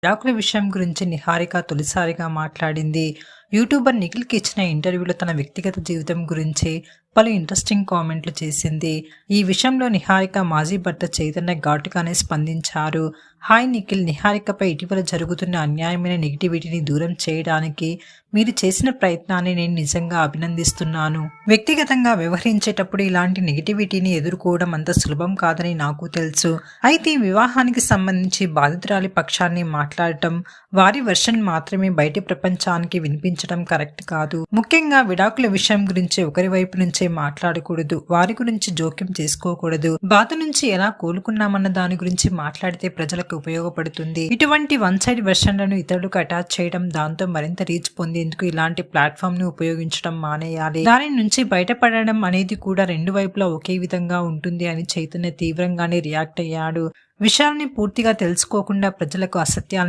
విడాకుల విషయం గురించి నిహారిక తొలిసారిగా మాట్లాడింది. యూట్యూబర్ నిఖిల్కి ఇచ్చిన ఇంటర్వ్యూలో తన వ్యక్తిగత జీవితం గురించి పలు ఇంట్రెస్టింగ్ కామెంట్లు చేసింది. ఈ విషయంలో నిహారిక మాజీ భర్త చైతన్య ఘాటుగానే స్పందించారు. హాయ్ నిఖిల్, నిహారికపై ఇటీవల జరుగుతున్న అన్యాయమైన నెగిటివిటీని దూరం చేయడానికి మీరు చేసిన ప్రయత్నాన్ని నేను నిజంగా అభినందిస్తున్నాను. వ్యక్తిగతంగా వ్యవహరించేటప్పుడు ఇలాంటి నెగిటివిటీని ఎదుర్కోవడం అంత సులభం కాదని నాకు తెలుసు. అయితే వివాహానికి సంబంధించి బాధితురాలి పక్షాన్ని మాట్లాడటం, వారి వర్షన్ మాత్రమే బయటి ప్రపంచానికి వినిపించడం కరెక్ట్ కాదు. ముఖ్యంగా విడాకుల విషయం గురించి ఒకరి వైపు నుంచే మాట్లాడకూడదు, వారి గురించి జోక్యం చేసుకోకూడదు. బాధ నుంచి ఎలా కోలుకున్నామన్న దాని గురించి మాట్లాడితే ప్రజలకు ఉపయోగపడుతుంది. ఇటువంటి వన్ సైడ్ వెర్షన్లను ఇతరులకు అటాచ్ చేయడం, దాంతో మరింత రీచ్ పొందేందుకు ఇలాంటి ప్లాట్ఫామ్ ను ఉపయోగించడం మానేయాలి. దాని నుంచి బయటపడడం అనేది కూడా రెండు వైపులా ఒకే విధంగా ఉంటుంది అని చైతన్య తీవ్రంగానే రియాక్ట్ అయ్యాడు. విషయాల్ని పూర్తిగా తెలుసుకోకుండా ప్రజలకు అసత్యాలను